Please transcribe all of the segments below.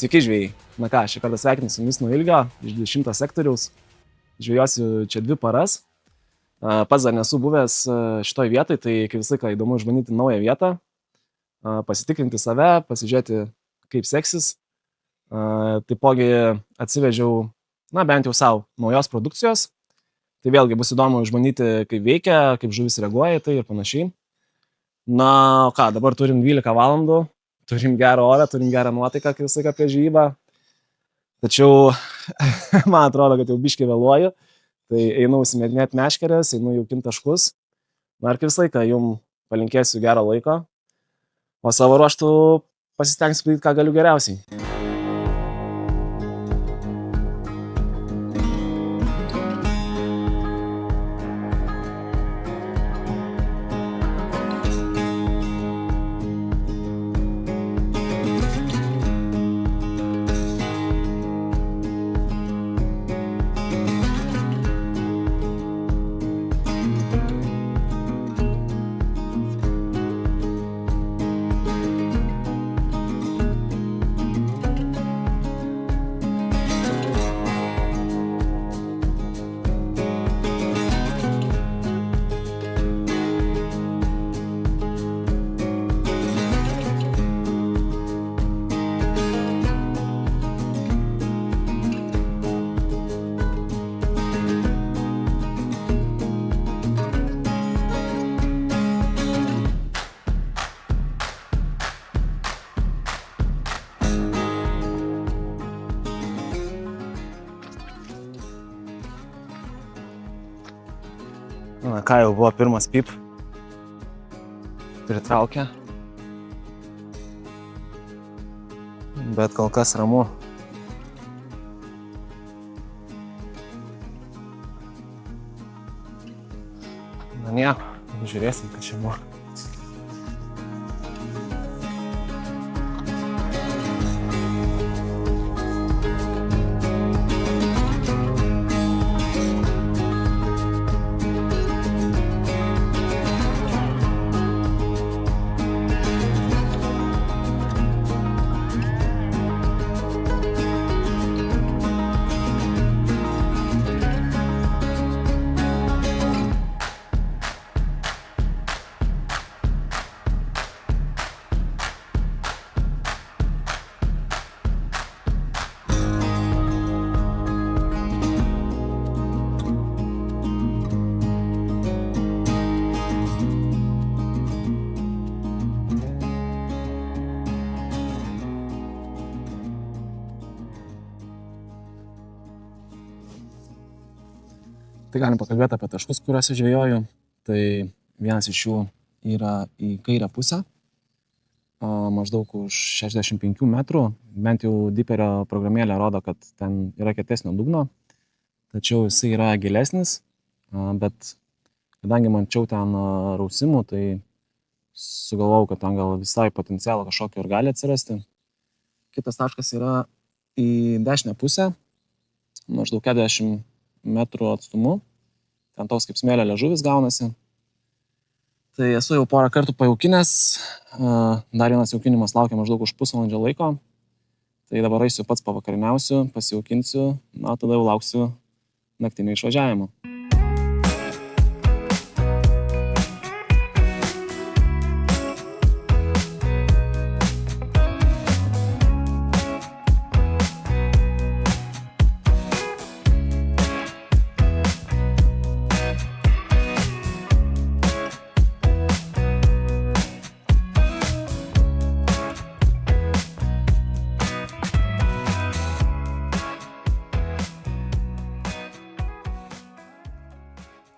Sveiki žvejai. Na ką, šį kartą sveikinu su jumis nuo ilgio, iš 20 sektoriaus. Žvejosiu čia 2 paras. Pats dar nesu buvęs šitoj vietoj, tai kaip visą laiką įdomu išbandyti naują vietą, pasitikrinti save, pasižiūrėti, kaip seksis. Taipogi atsivežiau, bent jau savo naujos produkcijos. Tai vėlgi bus įdomu išbandyti, kaip veikia, kaip žuvis reaguoja į tai ir panašiai. Na, ką, dabar turim 12 valandų. Turim gerą orą, turim gerą nuotaiką, kaip visą laiką apie žvejybą. Tačiau man atrodo, kad jau biškį vėluoju. Tai einu užsimetinėti meškeres, einu jaukinti taškus. Na ir kaip visą laiką jums palinkėsiu gero laiko. O savo ruožtu pasistengsiu padaryti, ką galiu geriausiai. Na ką, jau buvo pirmas pip. Pritraukia. Bet kol kas ramu. Na nieko, žiūrėsim, kad čia buvo. Tai galim pakalbėti apie taškus, kuriuose žvejoju. Tai vienas iš jų yra į kairę pusę, maždaug už 65 metrų. Bent jau diperio programėlė rodo, kad ten yra kietesnio dugno, tačiau jisai yra gilesnis, bet kadangi mačiau ten rausimų, tai sugalvojau, kad ten gal visai potencialo kažkokio ir gali atsirasti. Kitas taškas yra į dešinę pusę, maždaug 40 metrų atstumu. Ten toks kaip smėlio liežuvis gaunasi. Tai esu jau porą kartų pajaukinęs. Dar vienas jaukinimas laukia maždaug už pusvalandžio laiko. Tai dabar eisiu pats pavakariniausiu, pasijaukinsiu, tada jau lauksiu naktinio išvažiavimo.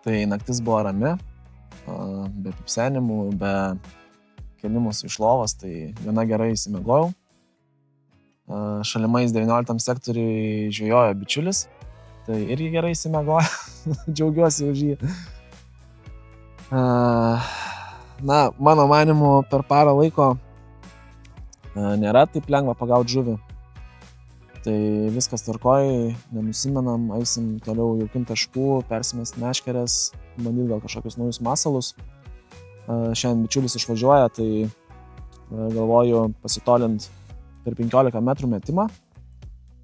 Tai naktis buvo rami, be pipsenimų, be kėlimus iš lovos, tai viena gerai įsimiegojau. Šalimais 19 sektoriui žvejojo bičiulis, tai irgi gerai įsimiegojo, džiaugiuosi už jį. Mano manymu, per parą laiko nėra taip lengva pagauti žuvį. Tai viskas tvarkoj, nenusimenam, eisim toliau jaukinti taškų, persimest meškeres, bandyti gal kažkokius naujus masalus. Šiandien bičiulis išvažiuoja, tai galvoju pasitolint per 15 metrų metimą.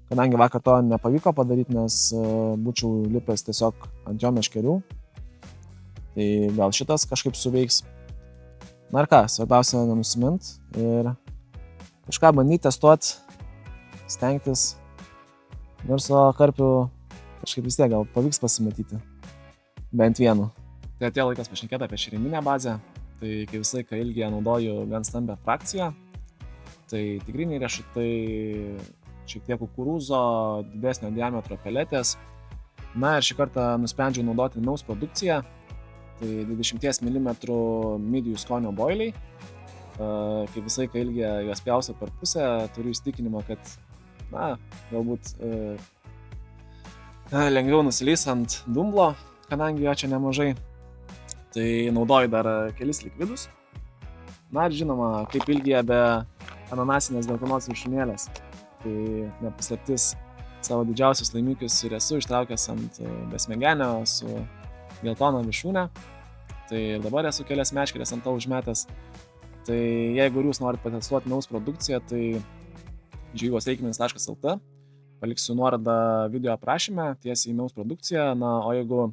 Kadangi vakar to nepavyko padaryti, nes būčiau lipęs tiesiog ant jo meškerių. Tai gal šitas kažkaip suveiks. Na ir ką, svarbiausia nenusimint ir kažką bandyti testuoti, stengtis. Nors karpių kažkaip vis tiek gal pavyks pasimatyti. Bent vienu. Tai atėjo laikas pašnekėti apie šeriminę bazę. Tai kai visą laiką ilgyje naudoju gan stambią frakciją. Tai tigriniai riešutai, šiek tiek kukurūzo, didesnio diametro peletės. Na ir šį kartą nusprendžiau naudoti Meus produkciją. Tai 20 mm midijų skonio boiliai. Kai visą laiką ilgyje juos pjausiu per pusę, turiu įsitikinimą, kad galbūt lengviau nusilys ant dumblo, kadangi jo čia nemažai. Tai naudoju dar kelis likvidus. Na ir žinoma, kaip ilgyje be ananasinės geltonos viršūnėlės. Tai nepaslaptis, savo didžiausius laimikius ir esu ištraukęs ant besmegenio su geltona viršūnė. Tai ir dabar esu kelias meškeres ant to užmetęs. Tai jeigu jūs norit patestuoti Meus produkciją, tai žvejybosreikmenys.lt. Paliksiu nuorodą video aprašyme, tiesiai į Meus produkciją. Na, o jeigu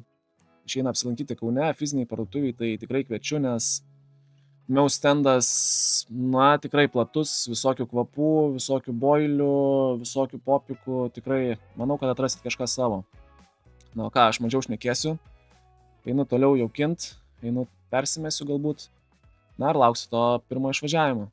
išeina apsilankyti Kaune, fiziniai parduotuviai, tai tikrai kviečiu, nes Meus stendas, tikrai platus, visokių kvapų, visokių boilių, visokių popikų, tikrai manau, kad atrasit kažką savo. Na, o ką, aš mažiau šnekėsiu, einu toliau jaukint, einu persimesiu galbūt, na ir lauksiu to pirmo išvažiavimo.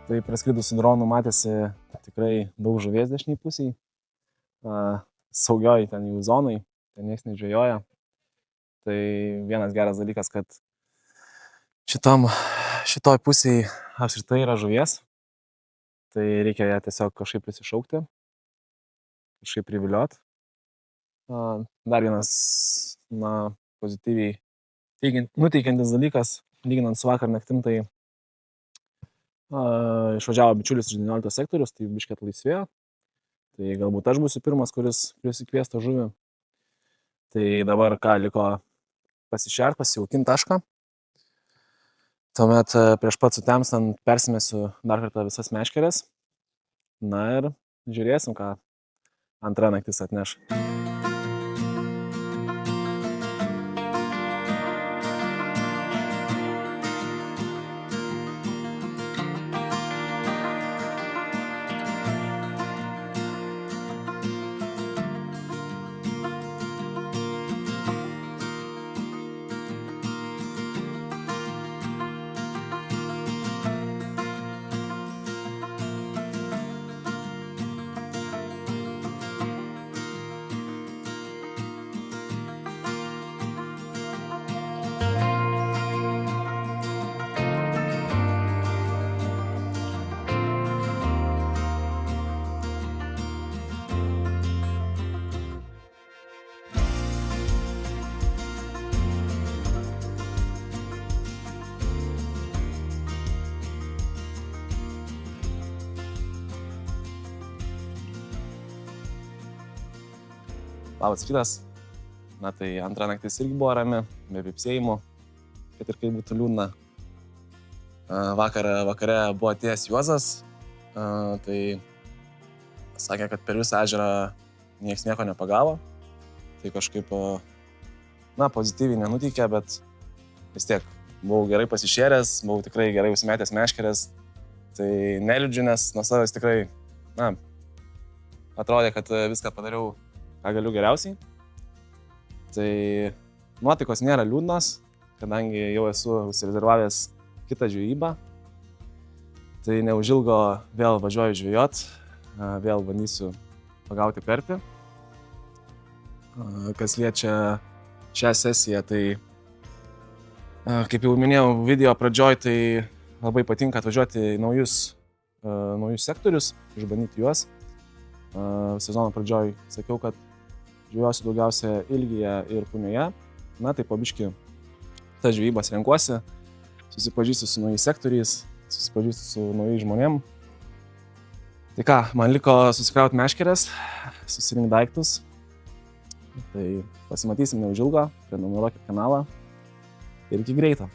Tai praskridus su dronu matėsi tikrai daug žuvies dešiniai pusiai. Saugioj ten jų zonai, ten nieks nežvejoja. Tai vienas geras dalykas, kad šitoj pusiai apskritai yra žuvies. Tai reikia ją tiesiog kažkaip prisišaukti, kažkaip priviliot. Dar vienas pozityviai nuteikiantis dalykas, lyginant su vakar naktim, tai išvažiavo bičiulis iš 19 sektorius, tai biškį atlaisvėjo. Tai galbūt aš būsiu pirmas, kuris prisikvies tą žuvį. Tai dabar ką, liko pasišert, pasijaukint tašką. Tuomet prieš pat sutemstant persimesiu dar kartą visas meškeres. Na ir žiūrėsim, ką antra naktis atneš. labas rytas. Na tai antra naktis irgi buvo rami, be pypsėjimų, kad ir kaip būtų liūdna. Vakare buvo atėjęs Juozas, tai sakė, kad per visą ežerą nieks nieko nepagavo. Tai kažkaip, pozityviai nenuteikė, bet vis tiek buvau gerai pasišėręs, buvau tikrai gerai užsimetęs meškerės. Tai neliūdžiu, nes nuo savęs tikrai, atrodė, kad viską padariau, ką galiu geriausiai. Tai nuotaikos nėra liūdnos, kadangi jau esu užsirezervavęs kitą žvejybą. Tai neužilgo vėl važiuoju žvejot, vėl bandysiu pagauti karpį. Kas liečia šią sesiją, tai kaip jau minėjau video pradžioj, tai labai patinka atvažiuoti į naujus sektorius, išbandyti juos. Sezono pradžioj sakiau, kad žvejosiu daugiausia Ilgyje ir Punioje. Na, tai po biškį tas žvejybas renkuosi, susipažįstu su naujais sektoriais, susipažįstu su naujais žmonėm. Tai ką, man liko susikrauti meškeres, susirinkti daiktus. Tai pasimatysim neužilgo, prenumeruokit kanalą ir iki greito.